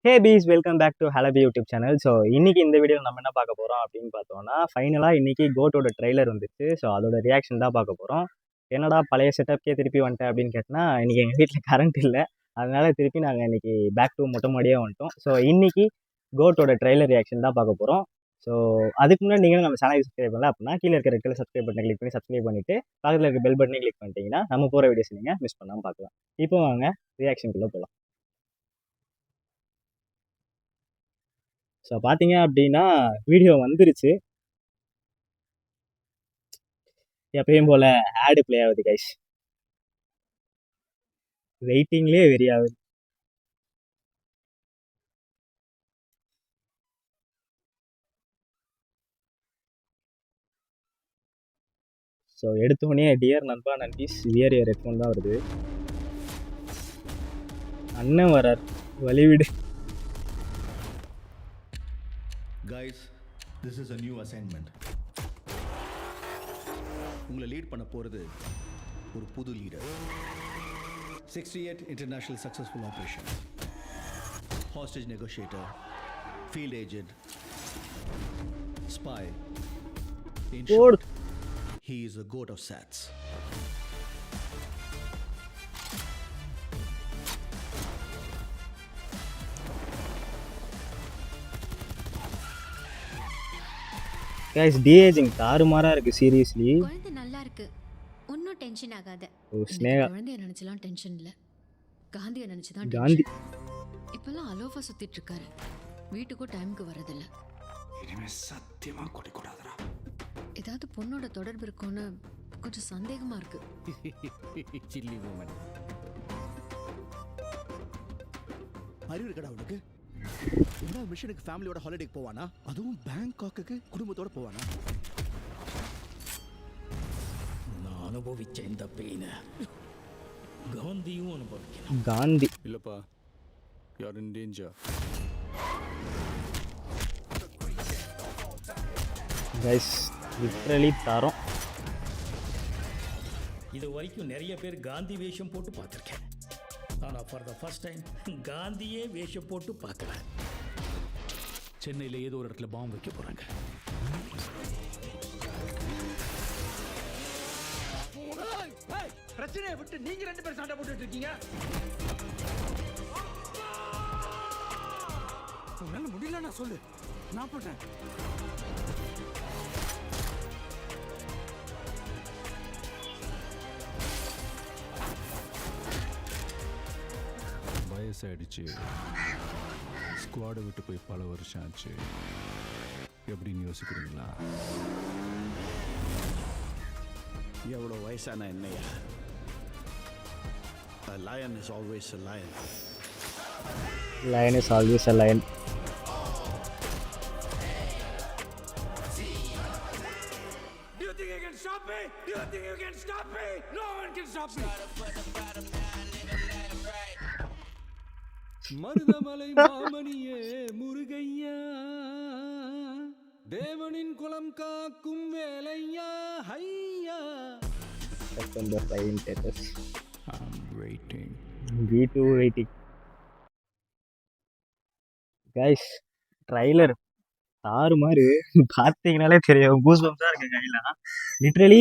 Hey peace welcome back to Halabi YouTube channel. So இன்றைக்கி இந்த வீடியோவில் நம்ம என்ன பார்க்க போகிறோம் அப்படின்னு பார்த்தோன்னா, ஃபைனலாக இன்றைக்கி கோட்டோட ட்ரெய்லர் வந்துச்சு. ஸோ அதோட ரியாக்ஷன் தான் பார்க்க போகிறோம். என்னடா பழைய செட்டப்கே திருப்பி வந்துட்டேன் அப்படின்னு கேட்டால், இன்றைக்கி எங்கள் வீட்டில் கரண்ட் இல்லை, அதனால் திருப்பி நாங்கள் இன்றைக்கி பேக் டு மொட்டை மாடியே வந்துட்டோம். ஸோ இன்றைக்கி கோட்டோட ட்ரெய்லர் ரியாக்ஷன் தான் பார்க்க போகிறோம். ஸோ அதுக்கு முன்னாடி நீங்கள் நம்ம சேனல் சப்ஸ்கிரைப் பண்ணல அப்படின்னா கீழே இருக்கிற ரெட்டில் சப்ஸ்கிரைப் பட்டனை கிளிக் பண்ணி சப்ஸ்கிரைப் பண்ணிவிட்டு பக்கத்தில் இருக்க பெல் பட்டனை கிளிக் பண்ணிட்டீங்கன்னா நம்ம போகிற வீடியோஸ் நீங்கள் மிஸ் பண்ணாமல் பார்க்கலாம். இப்போ வாங்க ரியாக்ஷனுக்குள்ளே போகலாம். ஸோ பார்த்தீங்க அப்படின்னா வீடியோ வந்துருச்சு. எப்பயும் போல் ஆடு ப்ளே ஆகுது கைஸ். வெயிட்டிங்லேயே வெரி ஆகுது. ஸோ எடுத்தோடனே டியர் நண்பா நன்பீஸ் வியர் இயர் ஹெட்ஃபோன் தான் வருது. அண்ணன் வரார், வழிவிடு. Guys, this is a new assignment. உங்களை லீட் பண்ண போகிறது ஒரு புது leader. 68 international successful operation, hostage negotiator, field agent, spy. In short, he is a goat of SATs. Guys deaging தாறுமாறா இருக்கு சீரியஸ்லி. குழந்தை நல்லா இருக்கு, ஒன்னும் டென்ஷன் ஆகாத. ஓ ஸ்னேகா குழந்தைய நினைச்சலாம் டென்ஷன் இல்ல, காந்தியை நினைச்சு தான் காந்தி. இப்பெல்லாம் அலோஃபா சுத்திட்டு இருக்காரு, வீட்டுக்கும் டைமுக்கு வரதில்ல. இனிமே சத்தியமா கொடி கூடாதுடா. ஏதாவது பொண்ணோட தொடர்பு இருக்கும்னு கொஞ்சம் சந்தேகமா இருக்கு. Silly woman. அறிவு இருக்கடா உனக்கு? என்ன மிஷனுக்கு ஃபேமிலியோட ஹாலிடேக்கு போவானா? அதுவும் பேங்காக்குக்கு குடும்பத்தோட போவானா? நான் அனுபவிச்ச இந்த பெயினை காந்தியும் அனுபவிக்கணும். காந்தி இல்லப்பா, யார் இன் டேஞ்சர். கைஸ் லிட்ரலி தரோம். இது வரைக்கும் நிறைய பேர் காந்தி வேஷம் போட்டு பார்த்துருக்கேன், ஆனால் ஃபார் த ஃபர்ஸ்ட் டைம் காந்தியே வேஷம் போட்டு பார்க்கல. சென்னையில் ஏதோ ஒரு இடத்துல பாம்பு வைக்க போகிறாங்க. பிரச்சனையை விட்டு நீங்க 2 பேரும் சண்டை போட்டுட்டு இருக்கீங்க. உன்னால முடியல, நான் சொல்லு, நான் போட்டேன். வயசாயிடுச்சு, ஸ்குவாடை விட்டு போய் பல வருஷம் ஆச்சு. எப்படின்னு யோசிக்கிறீங்களா? எவ்வளோ வயசான என்னையா? A lion is always a lion. Lion is always a lion. Do you think you can stop me? Do you think you can stop me? No one can stop me. Marudhamalai மாமணியே முருகையா, தேவனின் குலம் காக்கும் வேலையா, ஹையா. September 5 status. I'm waiting. V2 waiting. Guys trailer தாறுமாறு, பார்த்தீங்கனாலே தெரியும். Goose பம்ஸாக இருக்குது கையெல்லாம். லிட்ரலி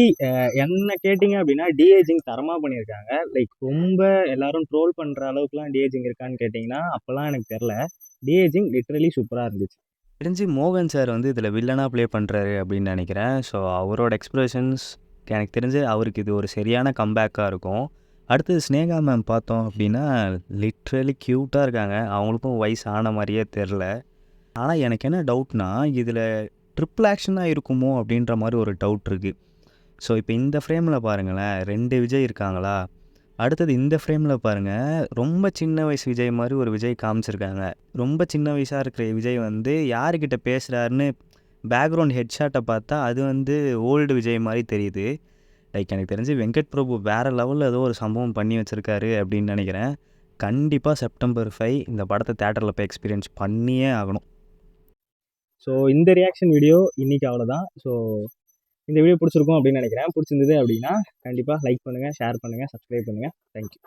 என்ன கேட்டிங்க அப்படின்னா டிஏஜிங் தரமாக பண்ணியிருக்காங்க. லைக் ரொம்ப எல்லாரும் ட்ரோல் பண்ணுற அளவுக்குலாம் டிஏஜிங் இருக்கான்னு கேட்டிங்கன்னா அப்போல்லாம் எனக்கு தெரில. டிஏஜிங் லிட்ரலி சூப்பராக இருந்துச்சு. தெரிஞ்சு மோகன் சார் வந்து இதில் வில்லனாக ப்ளே பண்ணுறாரு அப்படின்னு நினைக்கிறேன். ஸோ அவரோட எக்ஸ்ப்ரெஷன்ஸ் எனக்கு தெரிஞ்சு அவருக்கு இது ஒரு சரியான கம்பேக்காக இருக்கும். அடுத்தது ஸ்னேகா மேம் பார்த்தோம் அப்படின்னா லிட்ரலி க்யூட்டாக இருக்காங்க. அவங்களுக்கும் வயசு ஆன மாதிரியே தெரில. ஆனால் எனக்கு என்ன டவுட்னா, இதில் ட்ரிபிள் ஆக்ஷனாக இருக்குமோ அப்படின்ற மாதிரி ஒரு டவுட் இருக்குது. ஸோ இப்போ இந்த ஃப்ரேமில் பாருங்களேன், 2 விஜய் இருக்காங்களா. அடுத்தது இந்த ஃப்ரேமில் பாருங்கள், ரொம்ப சின்ன வயசு விஜய் மாதிரி ஒரு விஜய் காமிச்சிருக்காங்க. ரொம்ப சின்ன வயசாக இருக்கிற விஜய் வந்து யாருக்கிட்ட பேசுகிறாருன்னு பேக்ரவுண்ட் ஹெட்ஷாட்டை பார்த்தா அது வந்து ஓல்டு விஜய் மாதிரி தெரியுது. லைக் எனக்கு தெரிஞ்சு வெங்கட் பிரபு வேறு லெவலில் ஏதோ ஒரு சம்பவம் பண்ணி வச்சுருக்காரு அப்படின்னு நினைக்கிறேன். கண்டிப்பாக செப்டம்பர் 5 இந்த படத்தை தேட்டரில் போய் எக்ஸ்பீரியன்ஸ் பண்ணியே ஆகணும். ஸோ இந்த ரியாக்ஷன் வீடியோ இன்றைக்கி அவ்வளோதான். ஸோ இந்த வீடியோ பிடிச்சிருக்கும் அப்படின்னு நினைக்கிறேன். பிடிச்சிருந்தது அப்படின்னா கண்டிப்பாக லைக் பண்ணுங்கள், ஷேர் பண்ணுங்கள், சப்ஸ்கிரைப் பண்ணுங்கள். தேங்க்யூ.